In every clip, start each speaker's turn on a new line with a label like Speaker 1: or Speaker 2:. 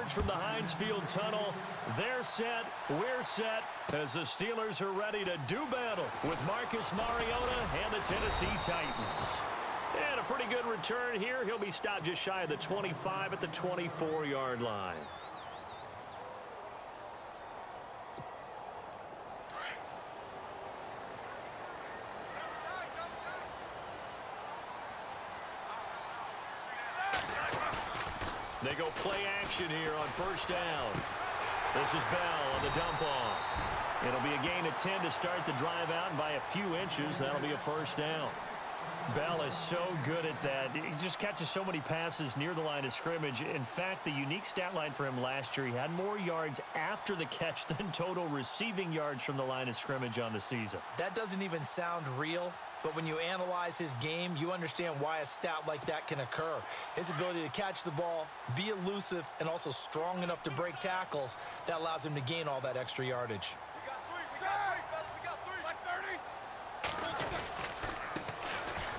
Speaker 1: emerge from the Heinz Field tunnel. They're set, we're set, as the Steelers are ready to do battle with Marcus Mariota and the Tennessee Titans. And a pretty good return here. He'll be stopped just shy of the 25 at the 24-yard line. They go play action here on first down. This is Bell on the dump off. It'll be a gain of 10 to start the drive out, and by a few inches, that'll be a first down. Bell is so good at that. He just catches so many passes near the line of scrimmage. In fact, the unique stat line for him last year, he had more yards after the catch than total receiving yards from the line of scrimmage on the season.
Speaker 2: That doesn't even sound real, but when you analyze his game, you understand why a stat like that can occur. His ability to catch the ball, be elusive, and also strong enough to break tackles, that allows him to gain all that extra yardage.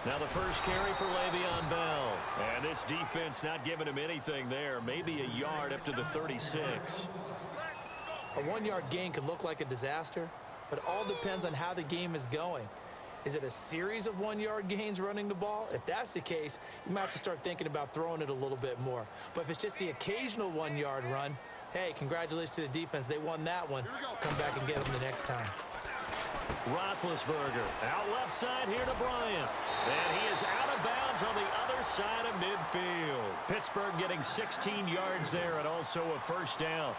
Speaker 1: Now the first carry for Le'Veon Bell. And this defense not giving him anything there. Maybe a yard up to the 36.
Speaker 2: A one-yard gain could look like a disaster, but it all depends on how the game is going. Is it a series of one-yard gains running the ball? If that's the case, you might have to start thinking about throwing it a little bit more. But if it's just the occasional one-yard run, hey, congratulations to the defense. They won that one. Come back and get them the next time.
Speaker 1: Roethlisberger out left side here to Bryant. And he is out of bounds on the other side of midfield. Pittsburgh getting 16 yards there and also a first down.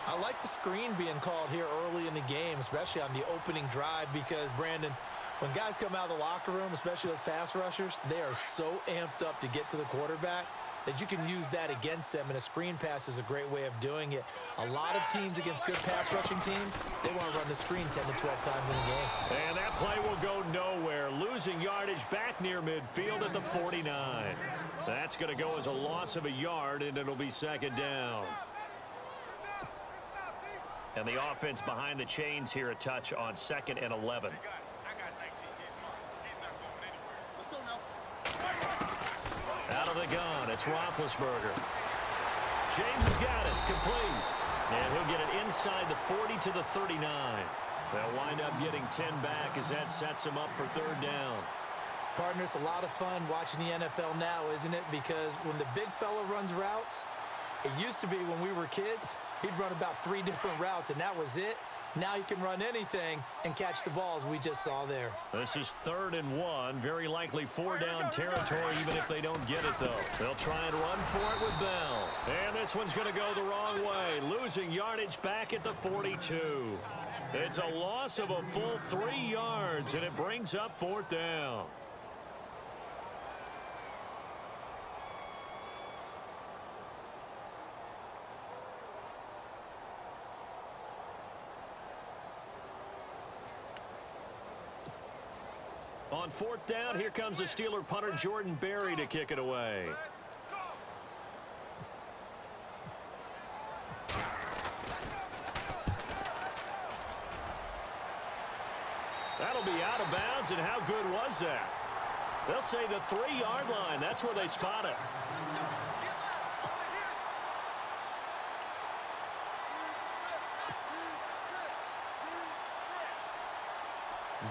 Speaker 2: I like the screen being called here early in the game, especially on the opening drive, because, Brandon, when guys come out of the locker room, especially those pass rushers, they are so amped up to get to the quarterback that you can use that against them, and a screen pass is a great way of doing it. A lot of teams against good pass rushing teams, they want to run the screen 10 to 12 times in a game.
Speaker 1: And that play will go nowhere. Losing yardage back near midfield at the 49. That's going to go as a loss of a yard, and it'll be second down. And the offense behind the chains here, a touch on 2nd and 11. Out of the gun, it's Roethlisberger. James has got it, complete. And he'll get it inside the 40 to the 39. They'll wind up getting 10 back as that sets him up for third down.
Speaker 2: Partner, it's a lot of fun watching the NFL now, isn't it? Because when the big fella runs routes, it used to be when we were kids, he'd run about 3 different routes, and that was it. Now he can run anything and catch the ball, as we just saw there.
Speaker 1: This is 3rd and 1. Very likely 4-down territory, even if they don't get it, though. They'll try and run for it with Bell. And this one's going to go the wrong way. Losing yardage back at the 42. It's a loss of a full 3 yards, and it brings up 4th down. On 4th down, here comes the Steeler punter Jordan Berry to kick it away. That'll be out of bounds, and how good was that? They'll say the 3-yard line. That's where they spot it.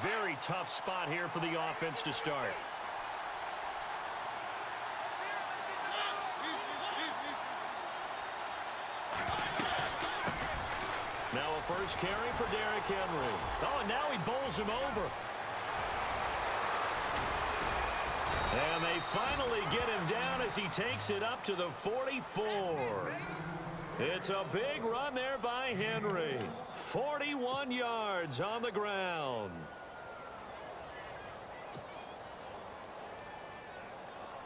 Speaker 1: Very tough spot here for the offense to start. Now a first carry for Derrick Henry. Oh, and now he bowls him over. And they finally get him down as he takes it up to the 44. It's a big run there by Henry. 41 yards on the ground.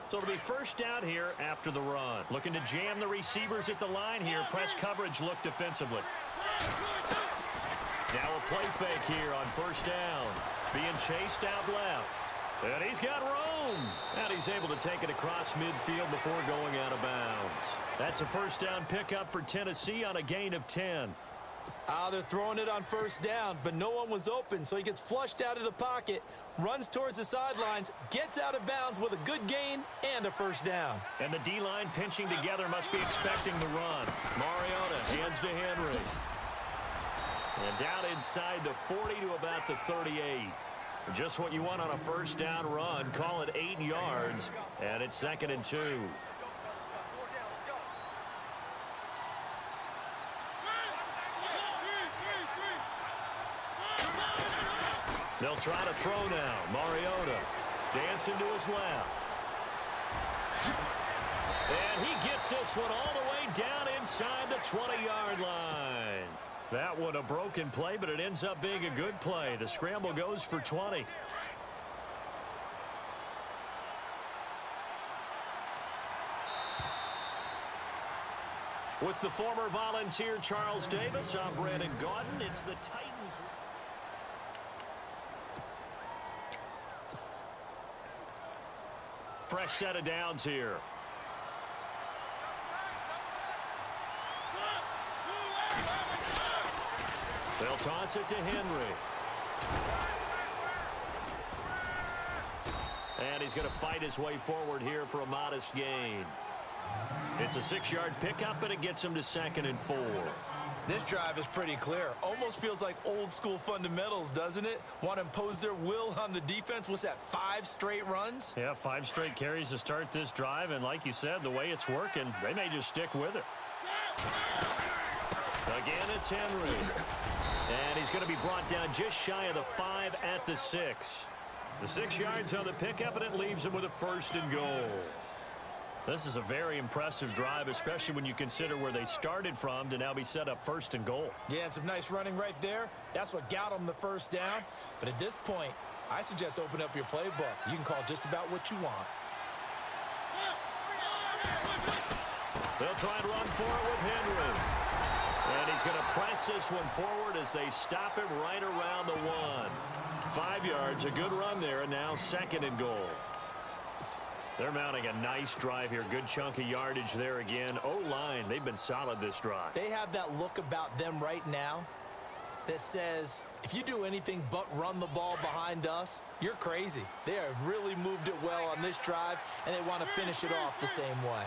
Speaker 1: So it'll be first down here after the run. Looking to jam the receivers at the line here. Press coverage look defensively. Now a play fake here on first down. Being chased out left. And he's got room. And he's able to take it across midfield before going out of bounds. That's a first down pickup for Tennessee on a gain of 10.
Speaker 2: They're throwing it on first down, but no one was open, so he gets flushed out of the pocket, runs towards the sidelines, gets out of bounds with a good gain and a first down.
Speaker 1: And the D-line pinching together must be expecting the run. to Henry. And down inside the 40 to about the 38. Just what you want on a first down run. Call it 8 yards, and it's 2nd and 2. They'll try to throw now. Mariota dancing to his left. And he gets this one all the way down inside the 20-yard line. That one a broken play, but it ends up being a good play. The scramble goes for 20. With the former Volunteer Charles Davis, I'm Brandon Gaudin. It's the Titans. Fresh set of downs here. They'll toss it to Henry. And he's going to fight his way forward here for a modest gain. It's a 6-yard pickup, and it gets him to 2nd and 4.
Speaker 2: This drive is pretty clear. Almost feels like old school fundamentals, doesn't it? Want to impose their will on the defense. What's that, 5 straight runs?
Speaker 1: Yeah, 5 straight carries to start this drive. And like you said, the way it's working, they may just stick with it. Again, it's Henry. And he's going to be brought down just shy of the 5 at the 6. The 6 yards on the pickup, and it leaves him with a 1st and goal. This is a very impressive drive, especially when you consider where they started from to now be set up 1st and goal.
Speaker 2: Yeah, and some nice running right there. That's what got them the 1st down. But at this point, I suggest open up your playbook. You can call just about what you want.
Speaker 1: They'll try and run for it with Henry. And he's going to press this one forward as they stop him right around the 1. 5 yards, a good run there, and now 2nd and goal. They're mounting a nice drive here. Good chunk of yardage there again. O-line, they've been solid this drive.
Speaker 2: They have that look about them right now that says, if you do anything but run the ball behind us, you're crazy. They have really moved it well on this drive, and they want to finish it off the same way.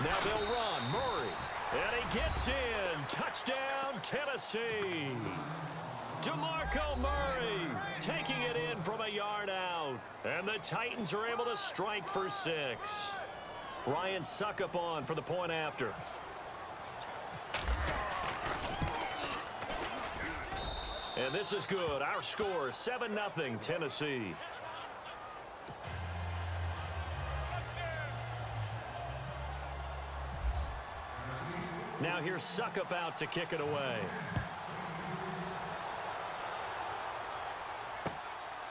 Speaker 1: Now they'll run. Murray. And he gets in. Touchdown, Tennessee. DeMarco Murray taking it in from a yard out. And the Titans are able to strike for 6. Ryan Suckup on for the point after. And this is good. Our score, 7-0 Tennessee. Now here's Suckup out to kick it away.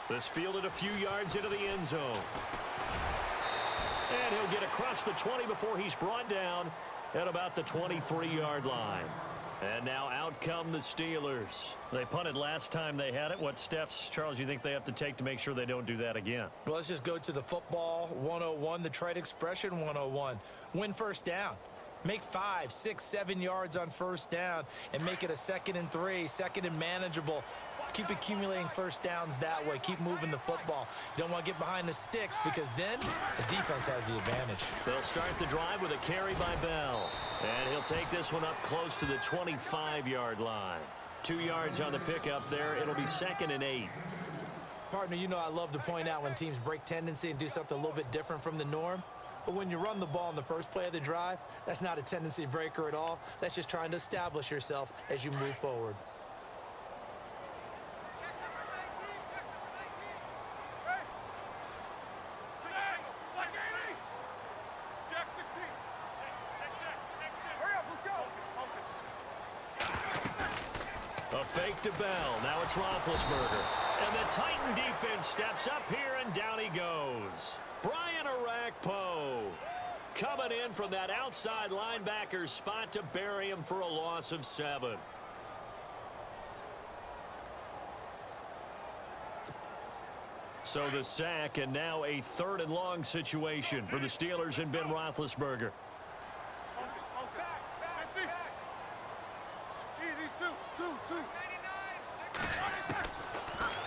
Speaker 1: This fielded a few yards into the end zone. And he'll get across the 20 before he's brought down at about the 23-yard line. And now out come the Steelers. They punted last time they had it. What steps, Charles, you think they have to take to make sure they don't do that again?
Speaker 2: Well, let's just go to the football 101, the trite expression 101. Win 1st down. Make 5, 6, 7 yards on 1st down and make it a 2nd and 3, 2nd and manageable. Keep accumulating 1st downs that way. Keep moving the football. You don't want to get behind the sticks because then the defense has the advantage.
Speaker 1: They'll start the drive with a carry by Bell. And he'll take this one up close to the 25-yard line. 2 yards on the pickup there. It'll be 2nd and 8.
Speaker 2: Partner, you know I love to point out when teams break tendency and do something a little bit different from the norm. But when you run the ball in the first play of the drive, that's not a tendency breaker at all. That's just trying to establish yourself as you move forward.
Speaker 1: A fake to Bell. Now it's Roethlisberger. And the Titan defense steps up here, and down he goes. Brian Arakpo coming in from that outside linebacker spot to bury him for a loss of 7. So the sack, and now a 3rd and long situation for the Steelers and Ben Roethlisberger.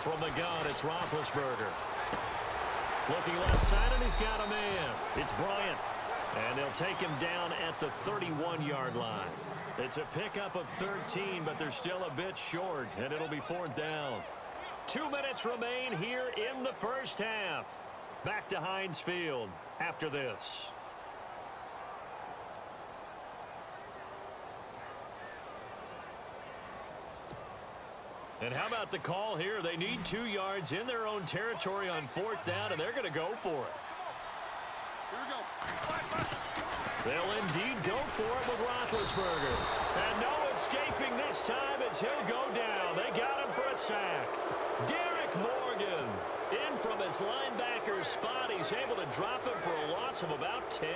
Speaker 1: From the gun, it's Roethlisberger. Looking left side, and he's got a man. It's Bryant. And they'll take him down at the 31-yard line. It's a pickup of 13, but they're still a bit short, and it'll be 4th down. 2 minutes remain here in the first half. Back to Heinz Field after this. And how about the call here? They need 2 yards in their own territory on 4th down, and they're going to go for it.
Speaker 3: Here we go.
Speaker 1: They'll indeed go for it with Roethlisberger. And no escaping this time as he'll go down. They got him for a sack. Derek Morgan in from his linebacker spot. He's able to drop him for a loss of about 10.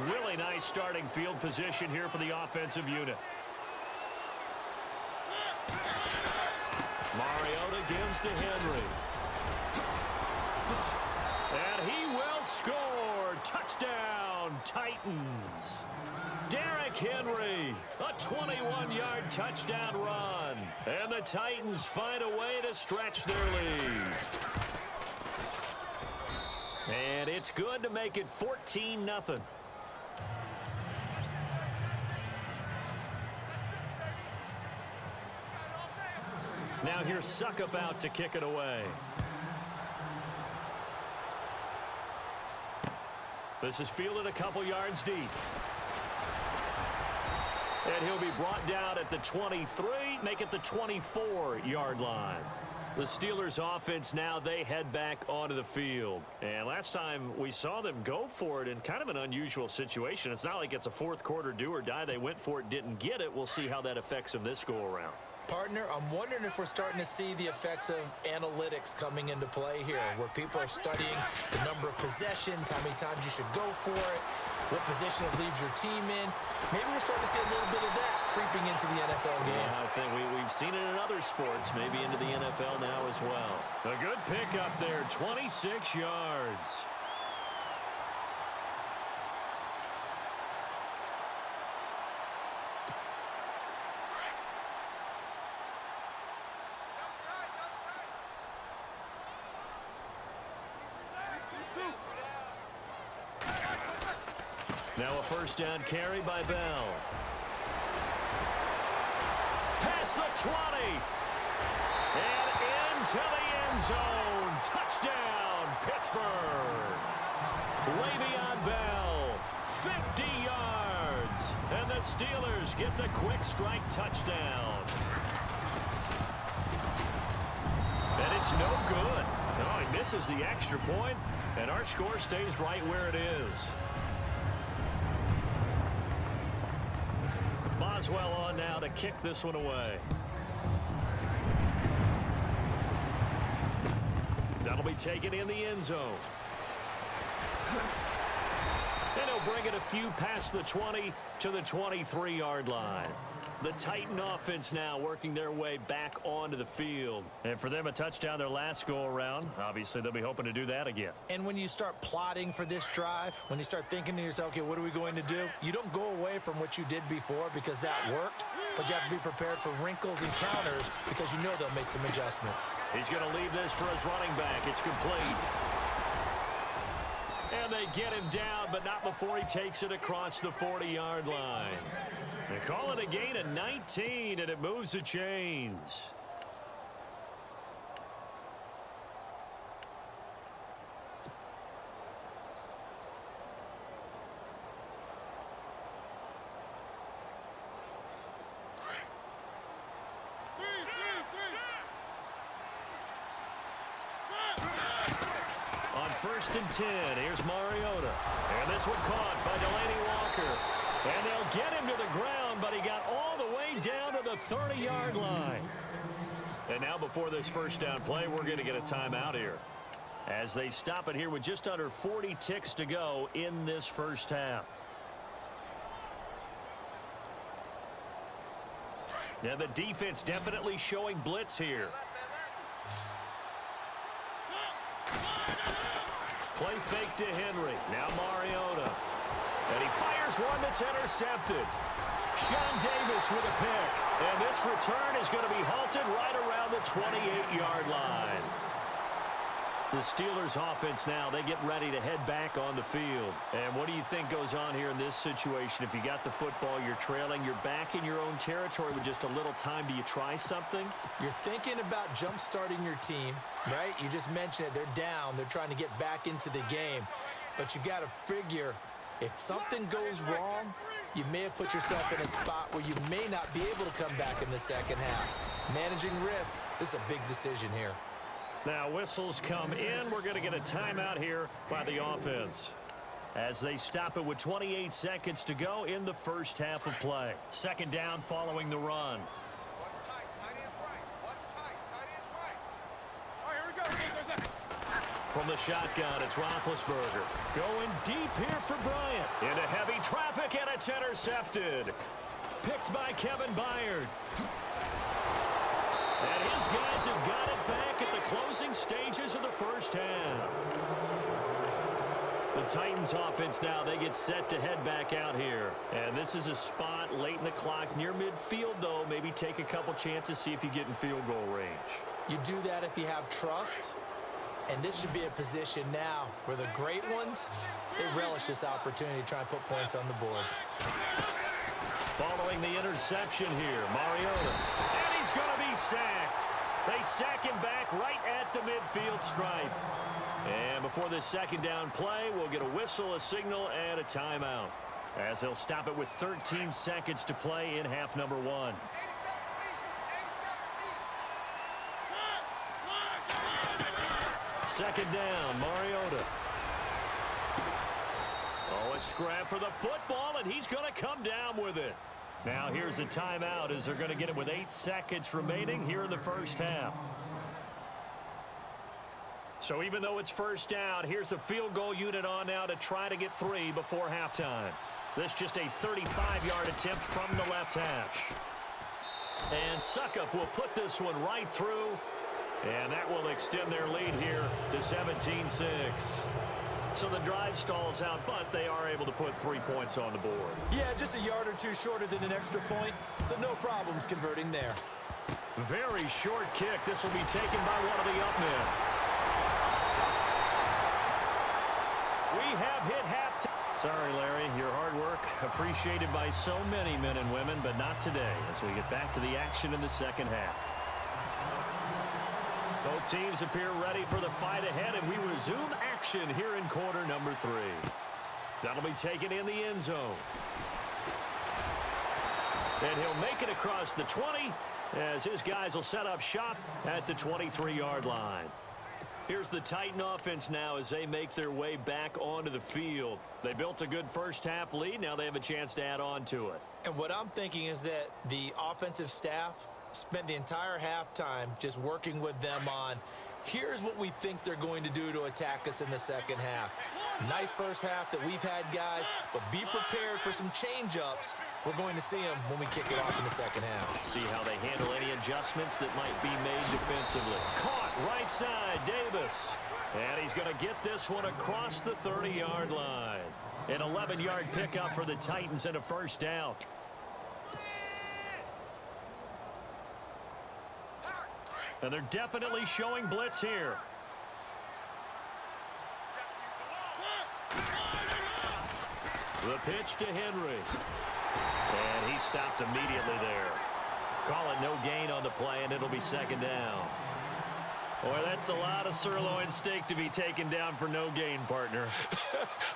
Speaker 1: Really nice starting field position here for the offensive unit. Mariota gives to Henry. And he will score. Touchdown, Titans. Derrick Henry, a 21-yard touchdown run. And the Titans find a way to stretch their lead. And it's good to make it 14-0. Now here's Suckup out to kick it away. This is fielded a couple yards deep. And he'll be brought down at the 23, make it the 24-yard line. The Steelers offense now, they head back onto the field. And last time we saw them go for it in kind of an unusual situation. It's not like it's a fourth quarter do or die. They went for it, didn't get it. We'll see how that affects them this go-around.
Speaker 2: Partner, I'm wondering if we're starting to see the effects of analytics coming into play here, where people are studying the number of possessions, how many times you should go for it, what position it leaves your team in. Maybe we're starting to see a little bit of that creeping into the NFL game.
Speaker 1: Yeah, I think we've seen it in other sports, maybe into the NFL now as well. A good pickup there, 26 yards. Now a first down carry by Bell. Past the 20. And into the end zone. Touchdown, Pittsburgh. Le'Veon Bell, 50 yards. And the Steelers get the quick strike touchdown. And it's no good. No, he misses the extra point, and our score stays right where it is. Boswell on now to kick this one away. That'll be taken in the end zone. And he'll bring it a few past the 20 to the 23-yard line. The Titan offense now working their way back onto the field. And for them, a touchdown their last go-around. Obviously, they'll be hoping to do that again.
Speaker 2: And when you start plotting for this drive, when you start thinking to yourself, okay, what are we going to do? You don't go away from what you did before because that worked, but you have to be prepared for wrinkles and counters because you know they'll make some adjustments.
Speaker 1: He's going to leave this for his running back. It's complete. And they get him down, but not before he takes it across the 40-yard line. They call it a gain of 19, and it moves the chains. On 1st and 10, here's Mariota. And this one caught by Delaney Walker. And they'll get him to the ground, but he got all the way down to the 30-yard line. And now before this first down play, we're going to get a timeout here, as they stop it here with just under 40 ticks to go in this first half. Now the defense definitely showing blitz here. Play fake to Henry. Now Mariota. And he fires one that's intercepted. Sean Davis with a pick. And this return is going to be halted right around the 28-yard line. The Steelers offense now, they get ready to head back on the field. And what do you think goes on here in this situation? If you got the football, you're trailing, you're back in your own territory with just a little time. Do you try something?
Speaker 2: You're thinking about jump-starting your team, right? You just mentioned it. They're down. They're trying to get back into the game. But you got to figure if something goes wrong, you may have put yourself in a spot where you may not be able to come back in the second half. Managing risk, this is a big decision here.
Speaker 1: Now whistles come in. We're going to get a timeout here by the offense as they stop it with 28 seconds to go in the first half of play. Second down following the run.
Speaker 3: Watch tight. Tight is right. Watch tight. Tight is right. All right, here we go.
Speaker 1: From the shotgun, it's Roethlisberger. Going deep here for Bryant. Into heavy traffic, and it's intercepted. Picked by Kevin Byard. And his guys have got it back at the closing stages of the first half. The Titans offense now, they get set to head back out here. And this is a spot late in the clock near midfield, though. Maybe take a couple chances, see if you get in field goal range.
Speaker 2: You do that if you have trust. And this should be a position now where the great ones, they relish this opportunity to try and put points on the board.
Speaker 1: Following the interception here, Mariota. And he's going to be sacked. They sack him back right at the midfield stripe. And before this second down play, we'll get a whistle, a signal, and a timeout, as they'll stop it with 13 seconds to play in half number one. Second down, Mariota. Oh, a scrap for the football, and he's going to come down with it. Now here's a timeout as they're going to get it with 8 seconds remaining here in the first half. So even though it's first down, here's the field goal unit on now to try to get 3 before halftime. This just a 35-yard attempt from the left hash. And Suckup will put this one right through. And that will extend their lead here to 17-6. So the drive stalls out, but they are able to put 3 points on the board.
Speaker 2: Yeah, just a yard or two shorter than an extra point, so no problems converting there.
Speaker 1: Very short kick. This will be taken by one of the up men. We have hit halftime. Sorry, Larry, your hard work appreciated by so many men and women, but not today as we get back to the action in the second half. Both teams appear ready for the fight ahead, and we resume action here in quarter number 3. That'll be taken in the end zone. And he'll make it across the 20 as his guys will set up shop at the 23-yard line. Here's the Titan offense now as they make their way back onto the field. They built a good first half lead. Now they have a chance to add on to it.
Speaker 2: And what I'm thinking is that the offensive staff spent the entire halftime just working with them on, here's what we think they're going to do to attack us in the second half. Nice first half that we've had, guys, but be prepared for some change-ups. We're going to see them when we kick it off in the second half.
Speaker 1: See how they handle any adjustments that might be made defensively. Caught right side, Davis. And he's going to get this one across the 30-yard line. An 11-yard pickup for the Titans and a first down. And they're definitely showing blitz here. The pitch to Henry. And he stopped immediately there. Call it no gain on the play, and it'll be second down. Boy, that's a lot of sirloin steak to be taken down for no gain, partner.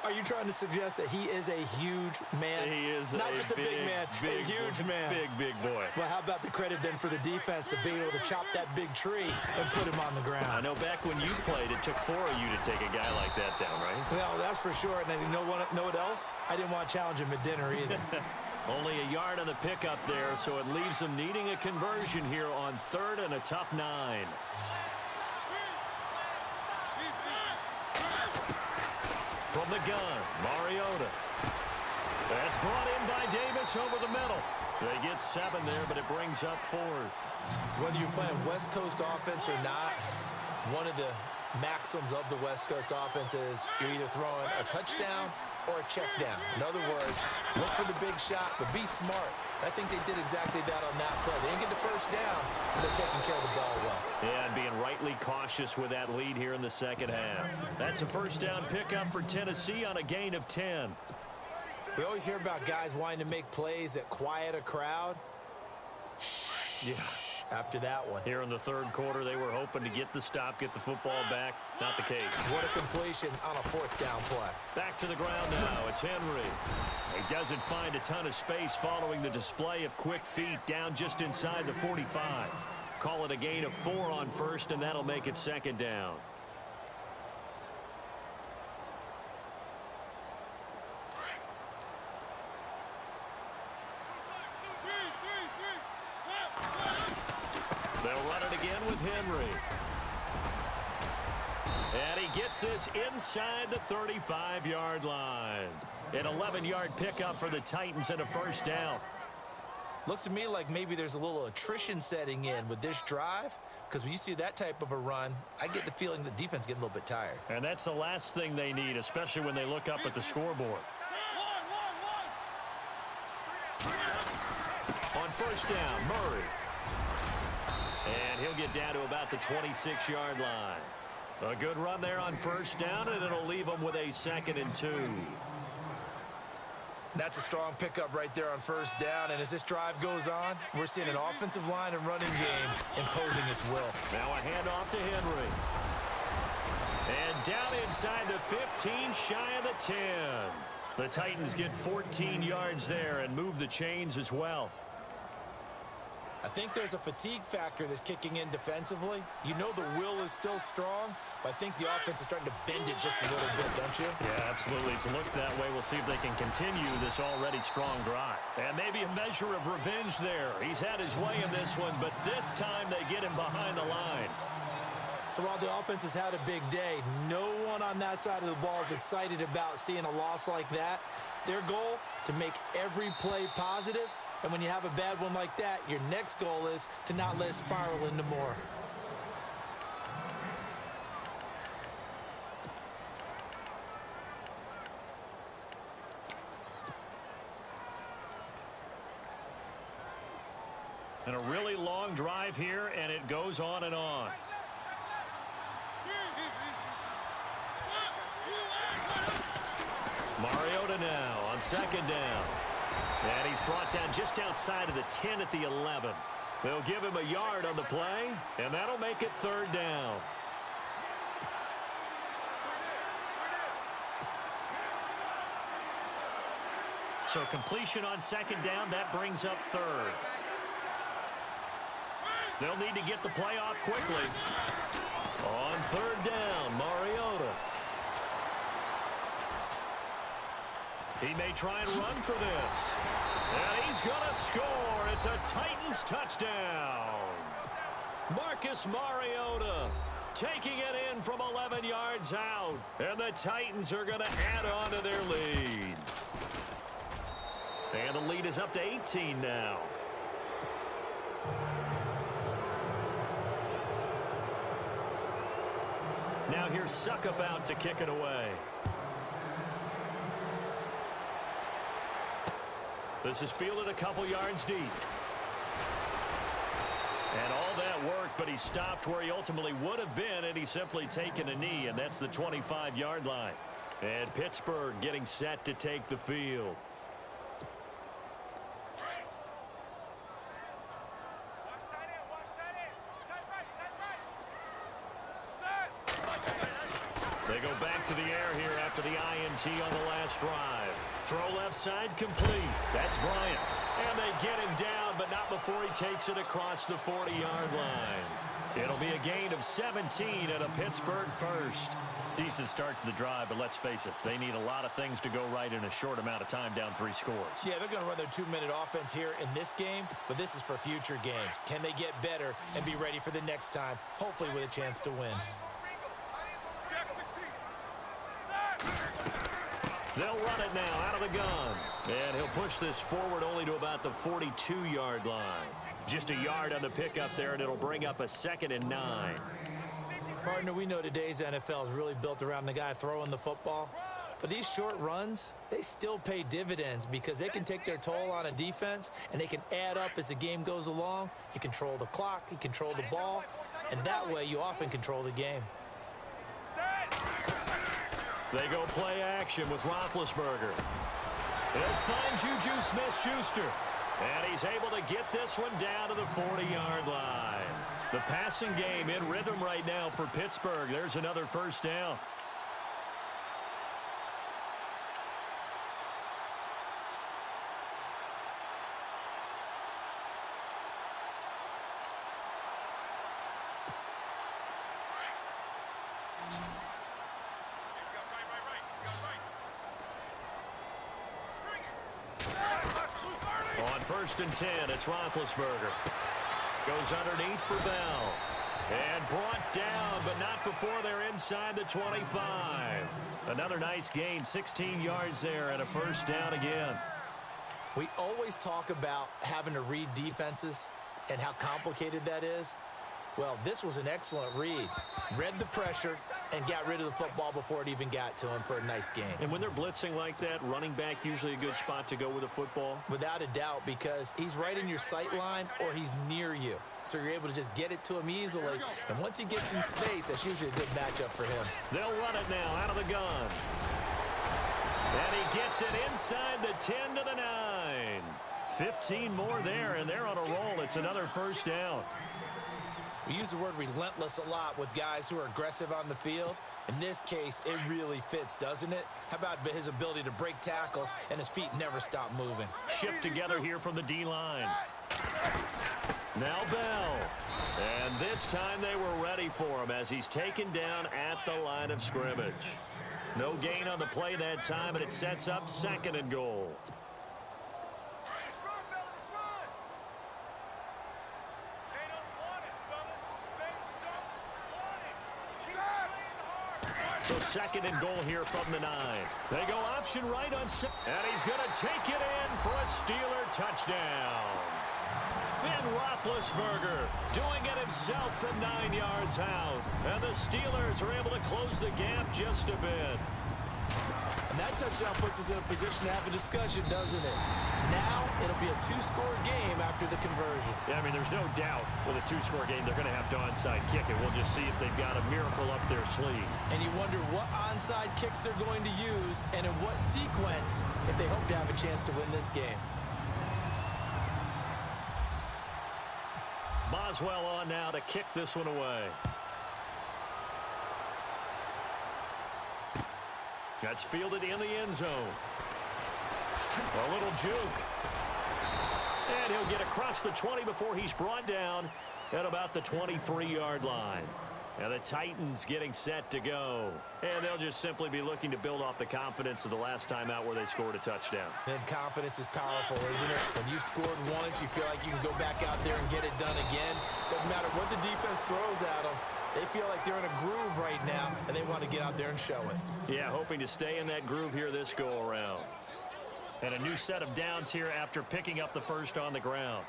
Speaker 2: Are you trying to suggest that he is a huge man?
Speaker 1: He is
Speaker 2: not just a big man, a huge man.
Speaker 1: Big boy.
Speaker 2: Well, how about the credit then for the defense to be able to chop that big tree and put him on the ground?
Speaker 1: I know back when you played, it took 4 of you to take a guy like that down, right?
Speaker 2: Well, that's for sure. And then you know what else? I didn't want to challenge him at dinner either.
Speaker 1: Only a yard on the pickup there, so it leaves them needing a conversion here on third and a tough 9. From the gun, Mariota. That's brought in by Davis over the middle. They get 7 there, but it brings up 4th.
Speaker 2: Whether you're playing West Coast offense or not, one of the maxims of the West Coast offense is you're either throwing a touchdown or a check down. In other words, look for the big shot, but be smart. I think they did exactly that on that play. They didn't get the first down, but they're taking care of the ball well.
Speaker 1: Yeah, and being rightly cautious with that lead here in the second half. That's a first down pickup for Tennessee on a gain of 10.
Speaker 2: We always hear about guys wanting to make plays that quiet a crowd.
Speaker 1: Yeah.
Speaker 2: After that one.
Speaker 1: Here in the third quarter, they were hoping to get the stop, get the football back. Not the case.
Speaker 2: What a completion on a fourth down play.
Speaker 1: Back to the ground now. It's Henry. He doesn't find a ton of space following the display of quick feet down just inside the 45. Call it a gain of 4 on first, and that'll make it second down. They'll run it again with Henry. And he gets this inside the 35-yard line. An 11-yard pickup for the Titans and a first down.
Speaker 2: Looks to me like maybe there's a little attrition setting in with this drive, because when you see that type of a run, I get the feeling the defense getting a little bit tired.
Speaker 1: And that's the last thing they need, especially when they look up at the scoreboard. On first down, Murray. And he'll get down to about the 26-yard line. A good run there on first down, and it'll leave them with a 2nd and 2.
Speaker 2: That's a strong pickup right there on first down, and as this drive goes on, we're seeing an offensive line and running game imposing its will.
Speaker 1: Now a handoff to Henry. And down inside the 15, shy of the 10. The Titans get 14 yards there and move the chains as well.
Speaker 2: I think there's a fatigue factor that's kicking in defensively. You know the will is still strong, but I think the offense is starting to bend it just a little bit, don't you?
Speaker 1: Yeah, absolutely. It's looked that way. We'll see if they can continue this already strong drive. And maybe a measure of revenge there. He's had his way in this one, but this time they get him behind the line.
Speaker 2: So while the offense has had a big day, no one on that side of the ball is excited about seeing a loss like that. Their goal, to make every play positive. And when you have a bad one like that, your next goal is to not let it spiral into more.
Speaker 1: And a really long drive here, and it goes on and on. Mariota now on second down. And he's brought down just outside of the 10 at the 11. They'll give him a yard on the play, and that'll make it third down. So completion on second down, that brings up third. They'll need to get the play off quickly. On third down, Mariota. He may try and run for this. And he's going to score. It's a Titans touchdown. Marcus Mariota taking it in from 11 yards out. And the Titans are going to add on to their lead. And the lead is up to 18 now. Now here's Suckup out to kick it away. This is fielded a couple yards deep. And all that work, but he stopped where he ultimately would have been, and he's simply taken a knee, and that's the 25-yard line. And Pittsburgh getting set to take the field. They go back to the air here after the INT on the last drive. Throw left side complete. That's Bryant. And they get him down, but not before he takes it across the 40-yard line. It'll be a gain of 17 and a Pittsburgh first. Decent start to the drive, but let's face it, they need a lot of things to go right in a short amount of time down 3 scores.
Speaker 2: Yeah, they're going to run their 2-minute offense here in this game, but this is for future games. Can they get better and be ready for the next time, hopefully with a chance to win?
Speaker 1: They'll run it now out of the gun. And he'll push this forward only to about the 42-yard line. Just a yard on the pickup there, and it'll bring up a 2nd and 9.
Speaker 2: Partner, we know today's NFL is really built around the guy throwing the football. But these short runs, they still pay dividends because they can take their toll on a defense, and they can add up as the game goes along. You control the clock, you control the ball, and that way you often control the game.
Speaker 1: They go play action with Roethlisberger. He'll find Juju Smith-Schuster. And he's able to get this one down to the 40-yard line. The passing game in rhythm right now for Pittsburgh. There's another first down. On 1st and 10, it's Roethlisberger. Goes underneath for Bell. And brought down, but not before they're inside the 25. Another nice gain, 16 yards there, and a first down again.
Speaker 2: We always talk about having to read defenses and how complicated that is. Well, this was an excellent read. Read the pressure and got rid of the football before it even got to him for a nice game.
Speaker 1: And when they're blitzing like that, running back usually a good spot to go with a football?
Speaker 2: Without a doubt, because he's right in your sight line or he's near you. So you're able to just get it to him easily. And once he gets in space, that's usually a good matchup for him.
Speaker 1: They'll run it now out of the gun. And he gets it inside the 10 to the 9. 15 more there, and they're on a roll. It's another first down.
Speaker 2: We use the word relentless a lot with guys who are aggressive on the field. In this case, it really fits, doesn't it? How about his ability to break tackles and his feet never stop moving?
Speaker 1: Shift together here from the D-line. Now Bell. And this time they were ready for him as he's taken down at the line of scrimmage. No gain on the play that time, and it sets up 2nd and goal. So 2nd and goal here from the 9. They go option right on, and he's going to take it in for a Steeler touchdown. And Roethlisberger doing it himself from 9 yards out. And the Steelers are able to close the gap just a bit.
Speaker 2: And that touchdown puts us in a position to have a discussion, doesn't it? Now it'll be a 2-score game after the conversion.
Speaker 1: Yeah, I mean, there's no doubt with a 2-score game they're going to have to onside kick it. We'll just see if they've got a miracle up their sleeve.
Speaker 2: And you wonder what onside kicks they're going to use and in what sequence if they hope to have a chance to win this game.
Speaker 1: Boswell on now to kick this one away. That's fielded in the end zone. A little juke. And he'll get across the 20 before he's brought down at about the 23-yard line. And the Titans getting set to go. And they'll just simply be looking to build off the confidence of the last time out where they scored a touchdown.
Speaker 2: And confidence is powerful, isn't it? When you've scored once, you feel like you can go back out there and get it done again. Doesn't matter what the defense throws at them. They feel like they're in a groove right now, and they want to get out there and show it.
Speaker 1: Yeah, hoping to stay in that groove here this go-around. And a new set of downs here after picking up the first on the ground.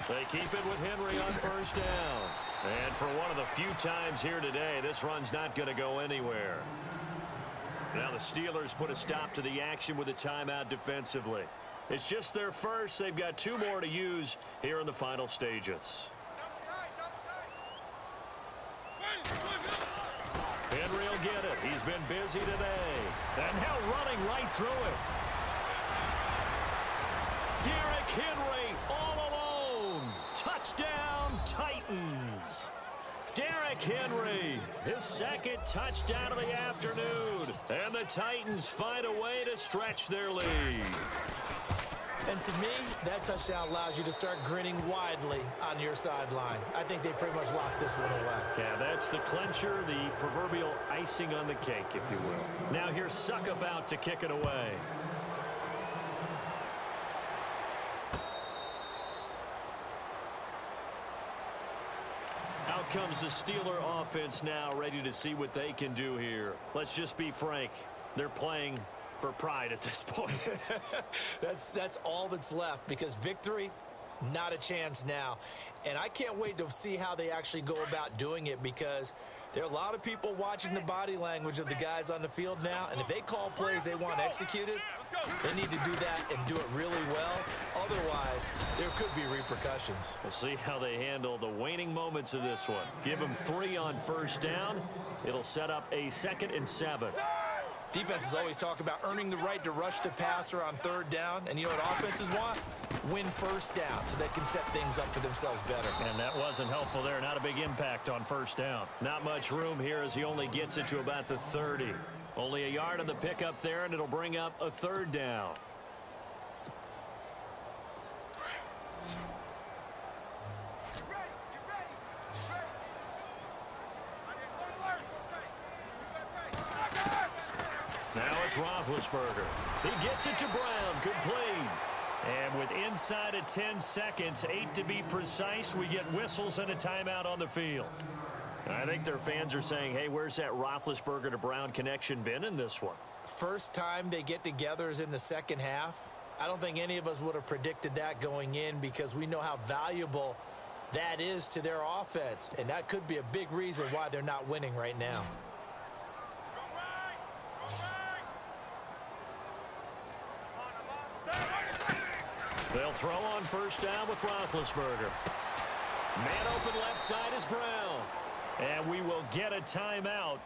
Speaker 1: They keep it with Henry on first down. And for one of the few times here today, this run's not going to go anywhere. Now the Steelers put a stop to the action with a timeout defensively. It's just their first. They've got 2 more to use here in the final stages. Henry will get it. He's been busy today. And now running right through it. Derrick Henry all alone. Touchdown, Titans. Derrick Henry, his 2nd touchdown of the afternoon. And the Titans find a way to stretch their lead.
Speaker 2: And to me, that touchdown allows you to start grinning widely on your sideline. I think they pretty much locked this one away.
Speaker 1: Yeah, that's the clincher, the proverbial icing on the cake, if you will. Now here's Suckabout to kick it away. Out comes the Steeler offense now, ready to see what they can do here. Let's just be frank. They're playing for pride at this point.
Speaker 2: That's all that's left, because victory, Not a chance now. And I can't wait to see how they actually go about doing it, because there are a lot of people watching the body language of the guys on the field now, and if they call plays they want executed, they need to do that and do it really well. Otherwise, there could be repercussions.
Speaker 1: We'll see how they handle the waning moments of this one. Give them 3 on first down. It'll set up a 2nd and 7.
Speaker 2: Defenses always talk about earning the right to rush the passer on 3rd down. And you know what offenses want? Win first down so they can set things up for themselves better.
Speaker 1: And that wasn't helpful there. Not a big impact on first down. Not much room here as he only gets it to about the 30. Only a yard on the pickup there, and it'll bring up a 3rd down. Now it's Roethlisberger. He gets it to Brown. Good play. And with inside of 10 seconds, 8 to be precise, we get whistles and a timeout on the field. I think their fans are saying, hey, where's that Roethlisberger to Brown connection been in this one?
Speaker 2: First time they get together is in the second half. I don't think any of us would have predicted that going in, because we know how valuable that is to their offense. And that could be a big reason why they're not winning right now.
Speaker 1: They'll throw on first down with Roethlisberger. Man open left side is Brown. And we will get a timeout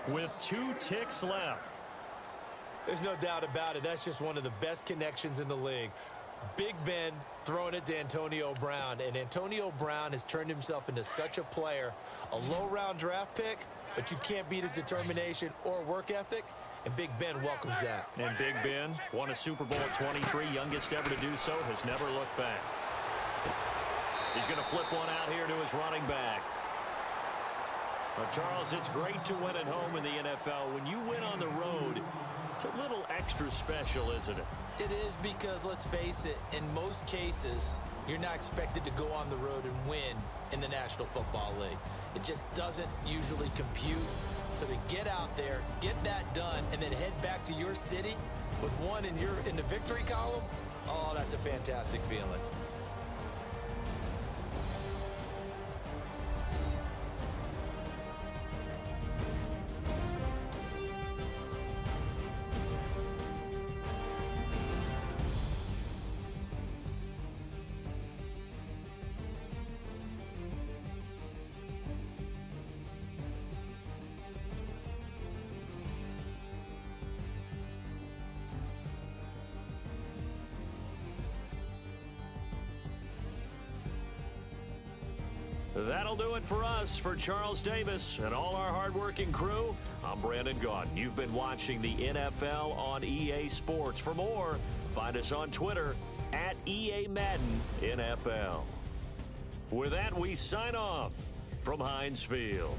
Speaker 1: with 2 ticks left.
Speaker 2: There's no doubt about it. That's just one of the best connections in the league. Big Ben throwing it to Antonio Brown. And Antonio Brown has turned himself into such a player. A low-round draft pick, but you can't beat his determination or work ethic. And Big Ben welcomes that.
Speaker 1: And Big Ben won a Super Bowl at 23, youngest ever to do so, has never looked back. He's going to flip one out here to his running back. Charles, it's great to win at home in the NFL. When you win on the road, it's a little extra special, isn't it?
Speaker 2: It is, because, let's face it, in most cases, you're not expected to go on the road and win in the National Football League. It just doesn't usually compute. So to get out there, get that done, and then head back to your city with one in the victory column, oh, that's a fantastic feeling.
Speaker 1: That'll do it for us. For Charles Davis and all our hardworking crew, I'm Brandon Gaudin. You've been watching the NFL on EA Sports. For more, find us on Twitter at EA Madden NFL. With that, we sign off from Heinz Field.